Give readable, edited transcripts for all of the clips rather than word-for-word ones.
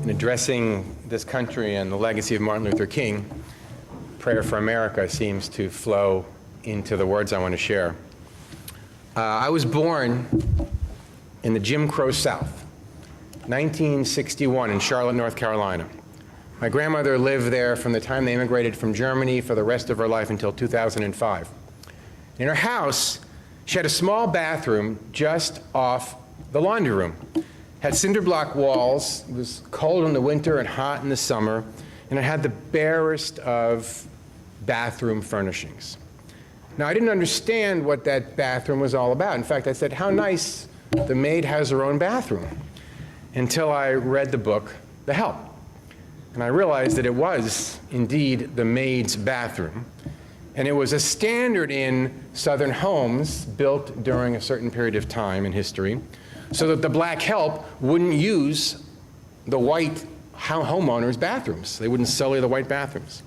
In addressing this country and the legacy of Martin Luther King, prayer for America seems to flow into the words I want to share. I was born in the Jim Crow South, 1961 in Charlotte, North Carolina. My grandmother lived there from the time they immigrated from Germany for the rest of her life until 2005. In her house, she had a small bathroom just off the laundry room. Had cinder block walls, it was cold in the winter and hot in the summer, and it had the barest of bathroom furnishings. Now, I didn't understand what that bathroom was all about. In fact, I said, how nice, the maid has her own bathroom, until I read the book, The Help. And I realized that it was indeed the maid's bathroom. And it was a standard in Southern homes built during a certain period of time in history, so that the black help wouldn't use the white homeowners' bathrooms. They wouldn't sully the white bathrooms.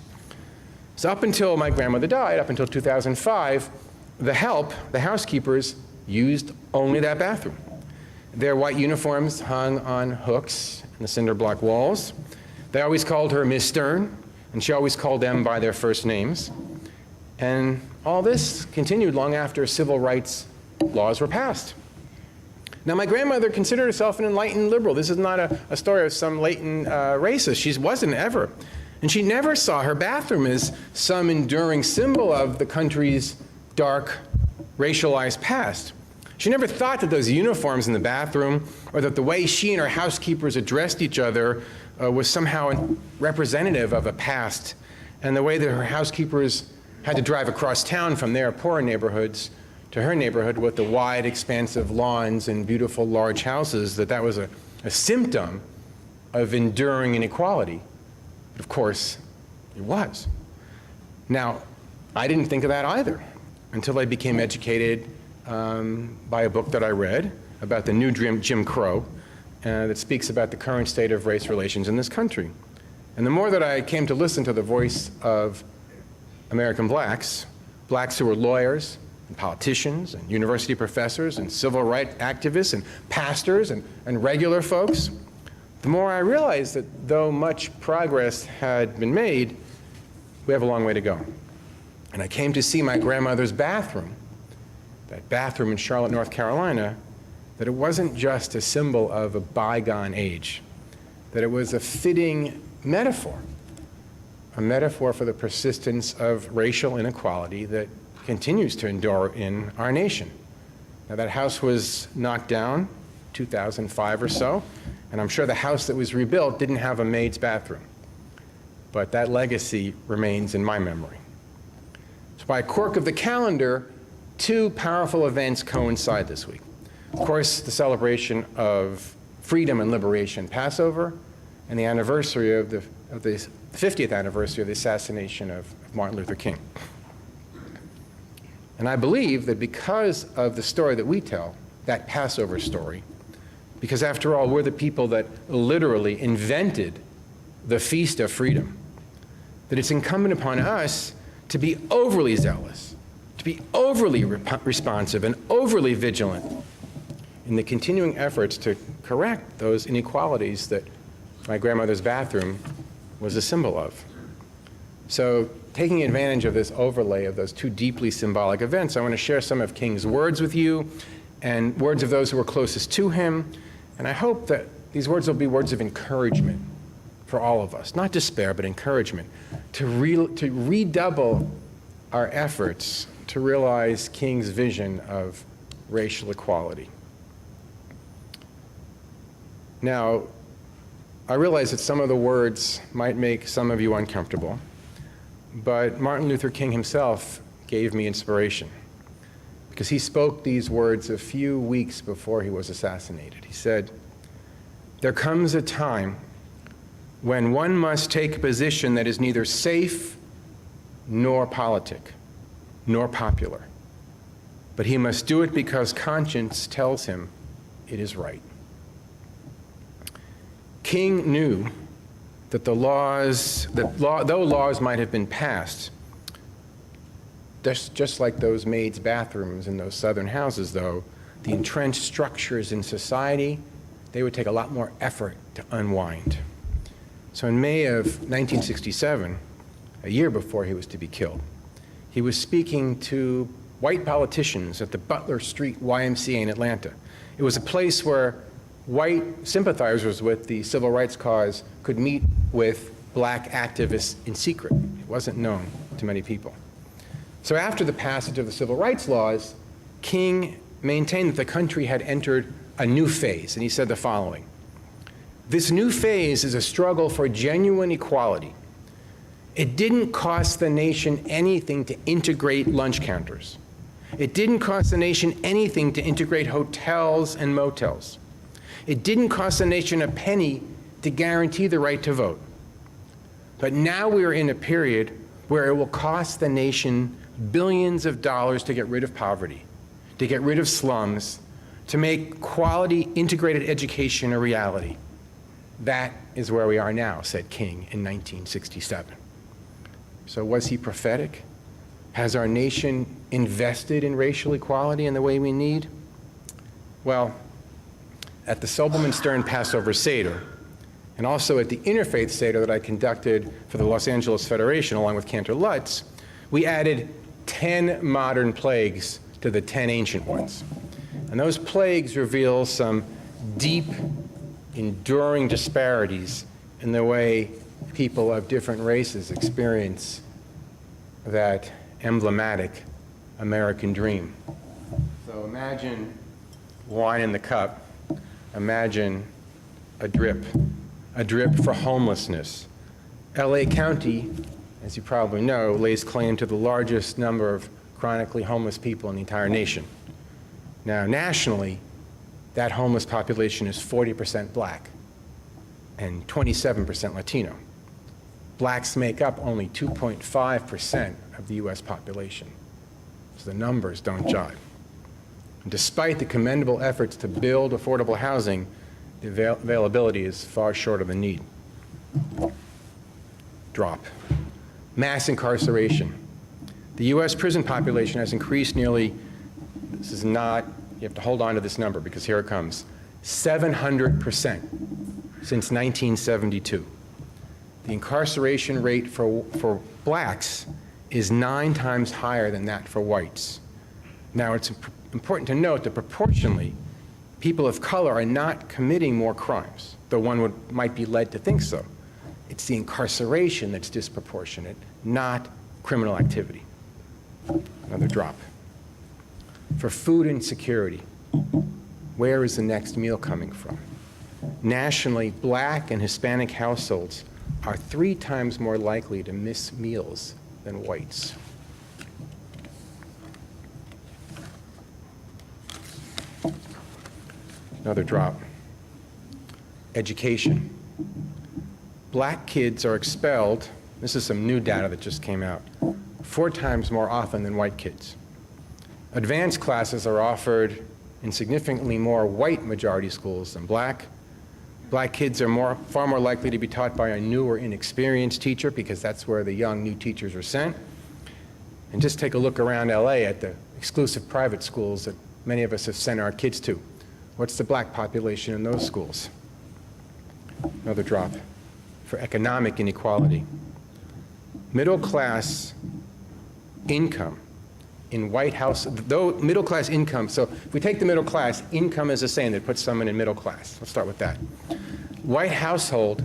So up until my grandmother died, up until 2005, the help, the housekeepers, used only that bathroom. Their white uniforms hung on hooks in the cinder block walls. They always called her Miss Stern, and she always called them by their first names. And all this continued long after civil rights laws were passed. Now, my grandmother considered herself an enlightened liberal. This is not a story of some latent racist. She wasn't ever. And she never saw her bathroom as some enduring symbol of the country's dark, racialized past. She never thought that those uniforms in the bathroom, or that the way she and her housekeepers addressed each other was somehow representative of a past, and the way that her housekeepers had to drive across town from their poorer neighborhoods to her neighborhood with the wide, expansive lawns and beautiful, large houses, that was a symptom of enduring inequality. But of course, it was. Now, I didn't think of that either until I became educated by a book that I read about the new Jim Crow that speaks about the current state of race relations in this country. And the more that I came to listen to the voice of American blacks who were lawyers, and politicians, and university professors, and civil rights activists, and pastors, and regular folks, the more I realized that though much progress had been made, we have a long way to go. And I came to see my grandmother's bathroom, that bathroom in Charlotte, North Carolina, that it wasn't just a symbol of a bygone age, that it was a fitting metaphor, a metaphor for the persistence of racial inequality that continues to endure in our nation. Now, that house was knocked down 2005 or so, and I'm sure the house that was rebuilt didn't have a maid's bathroom, but that legacy remains in my memory. So by a quirk of the calendar, two powerful events coincide this week. Of course, the celebration of freedom and liberation, Passover, and the anniversary of the 50th anniversary of the assassination of Martin Luther King. And I believe that because of the story that we tell, that Passover story, because after all, we're the people that literally invented the Feast of Freedom, that it's incumbent upon us to be overly zealous, to be overly responsive and overly vigilant in the continuing efforts to correct those inequalities that my grandmother's bathroom was a symbol of. So, taking advantage of this overlay of those two deeply symbolic events, I want to share some of King's words with you, and words of those who were closest to him, and I hope that these words will be words of encouragement for all of us, not despair, but encouragement, to redouble our efforts to realize King's vision of racial equality. Now, I realize that some of the words might make some of you uncomfortable, but Martin Luther King himself gave me inspiration, because he spoke these words a few weeks before he was assassinated. He said, "There comes a time when one must take a position that is neither safe nor politic, nor popular, but he must do it because conscience tells him it is right." King knew that though laws might have been passed, just like those maids' bathrooms in those southern houses, though, the entrenched structures in society, they would take a lot more effort to unwind. So in May of 1967, a year before he was to be killed, he was speaking to white politicians at the Butler Street YMCA in Atlanta. It was a place where white sympathizers with the civil rights cause could meet with black activists in secret. It wasn't known to many people. So after the passage of the civil rights laws, King maintained that the country had entered a new phase, and he said the following: "This new phase is a struggle for genuine equality. It didn't cost the nation anything to integrate lunch counters. It didn't cost the nation anything to integrate hotels and motels. It didn't cost the nation a penny to guarantee the right to vote. But now we are in a period where it will cost the nation billions of dollars to get rid of poverty, to get rid of slums, to make quality integrated education a reality. That is where we are now," said King in 1967. So was he prophetic? Has our nation invested in racial equality in the way we need? Well, at the Sobelman Stern Passover Seder, and also at the Interfaith Seder that I conducted for the Los Angeles Federation along with Cantor Lutz, we added 10 modern plagues to the 10 ancient ones. And those plagues reveal some deep, enduring disparities in the way people of different races experience that emblematic American dream. So imagine wine in the cup. Imagine a drip for homelessness. LA County, as you probably know, lays claim to the largest number of chronically homeless people in the entire nation. Now, nationally, that homeless population is 40% black and 27% Latino. Blacks make up only 2.5% of the US population. So the numbers don't jive. And despite the commendable efforts to build affordable housing, the availability is far short of the need. Drop. Mass incarceration. The US prison population has increased nearly, this is not, you have to hold on to this number because here it comes, 700% since 1972. The incarceration rate for blacks is 9 times higher than that for whites. Now, it's important to note that proportionally, people of color are not committing more crimes, though one might be led to think so. It's the incarceration that's disproportionate, not criminal activity. Another drop. For food insecurity, where is the next meal coming from? Nationally, black and Hispanic households are 3 times more likely to miss meals than whites. Another drop. Education. Black kids are expelled, this is some new data that just came out, 4 times more often than white kids. Advanced classes are offered in significantly more white majority schools than black. Black kids are far more likely to be taught by a new or inexperienced teacher because that's where the young new teachers are sent. And just take a look around LA at the exclusive private schools that many of us have sent our kids to. What's the black population in those schools? Another drop. For economic inequality. Middle class income in white house, though middle class income, so if we take the middle class, income is the same that puts someone in middle class. Let's start with that. White households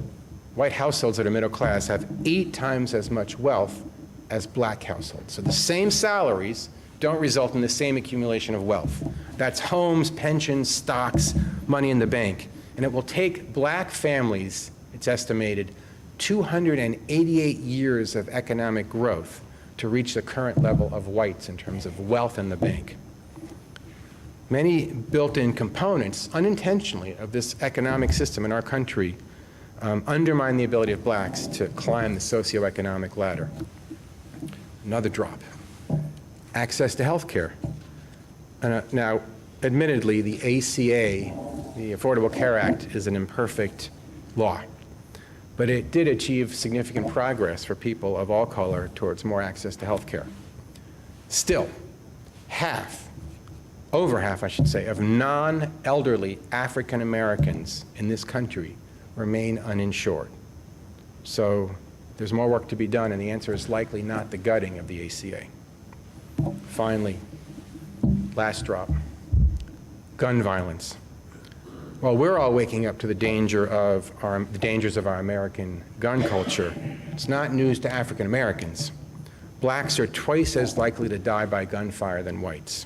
that are middle class have 8 times as much wealth as black households. So the same salaries don't result in the same accumulation of wealth. That's homes, pensions, stocks, money in the bank. And it will take black families, it's estimated, 288 years of economic growth to reach the current level of whites in terms of wealth in the bank. Many built-in components, unintentionally, of this economic system in our country undermine the ability of blacks to climb the socioeconomic ladder. Another drop. Access to health care. Now, admittedly, the ACA, the Affordable Care Act, is an imperfect law. But it did achieve significant progress for people of all color towards more access to health care. Still, over half, I should say, of non-elderly African Americans in this country remain uninsured. So there's more work to be done, and the answer is likely not the gutting of the ACA. Finally, last drop, gun violence. Well, we're all waking up to the dangers of our American gun culture. It's not news to African Americans. Blacks are twice as likely to die by gunfire than whites.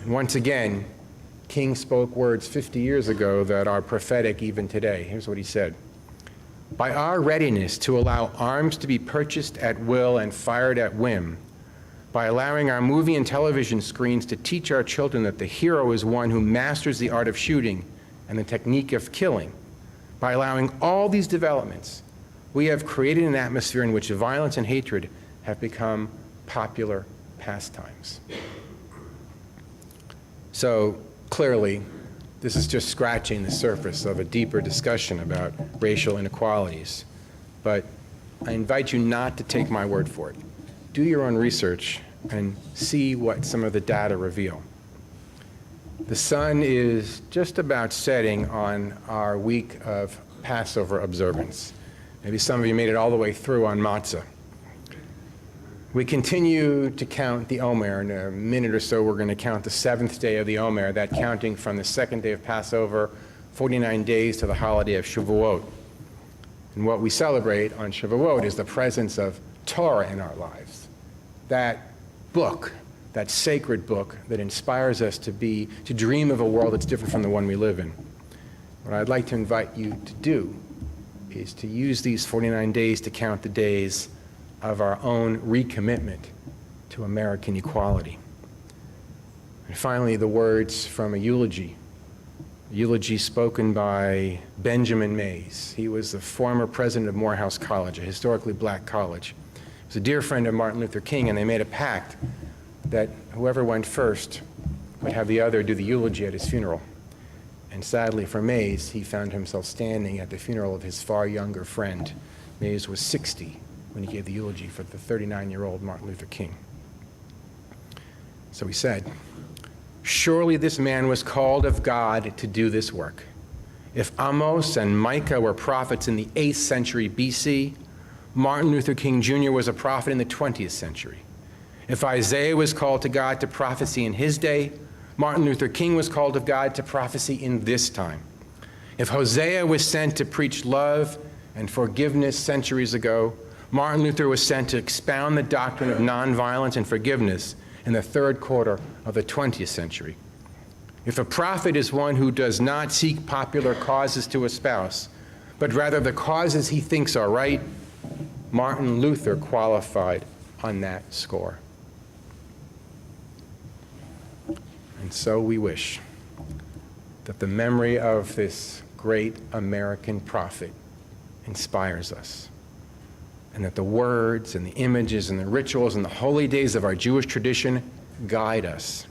And once again, King spoke words 50 years ago that are prophetic even today. Here's what he said. By our readiness to allow arms to be purchased at will and fired at whim, by allowing our movie and television screens to teach our children that the hero is one who masters the art of shooting and the technique of killing, by allowing all these developments, we have created an atmosphere in which violence and hatred have become popular pastimes. So clearly, this is just scratching the surface of a deeper discussion about racial inequalities. But I invite you not to take my word for it. Do your own research and see what some of the data reveal. The sun is just about setting on our week of Passover observance. Maybe some of you made it all the way through on matzah. We continue to count the Omer. In a minute or so, we're going to count the 7th day of the Omer, that counting from the 2nd day of Passover, 49 days to the holiday of Shavuot. And what we celebrate on Shavuot is the presence of Torah in our lives. That book, that sacred book that inspires us to dream of a world that's different from the one we live in. What I'd like to invite you to do is to use these 49 days to count the days of our own recommitment to American equality. And finally, the words from a eulogy spoken by Benjamin Mays. He was the former president of Morehouse College, a historically black college. He was a dear friend of Martin Luther King, and they made a pact that whoever went first would have the other do the eulogy at his funeral. And sadly for Mays, he found himself standing at the funeral of his far younger friend. Mays was 60 when he gave the eulogy for the 39-year-old Martin Luther King. So he said, "Surely this man was called of God to do this work. If Amos and Micah were prophets in the 8th century BC, Martin Luther King Jr. was a prophet in the 20th century. If Isaiah was called to God to prophecy in his day, Martin Luther King was called of God to prophecy in this time. If Hosea was sent to preach love and forgiveness centuries ago, Martin Luther was sent to expound the doctrine of nonviolence and forgiveness in the 3rd quarter of the 20th century. If a prophet is one who does not seek popular causes to espouse, but rather the causes he thinks are right, Martin Luther qualified on that score." And so we wish that the memory of this great American prophet inspires us, and that the words and the images and the rituals and the holy days of our Jewish tradition guide us,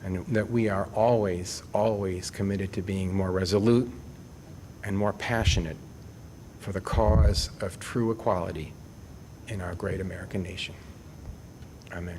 and that we are always, always committed to being more resolute and more passionate for the cause of true equality in our great American nation. Amen.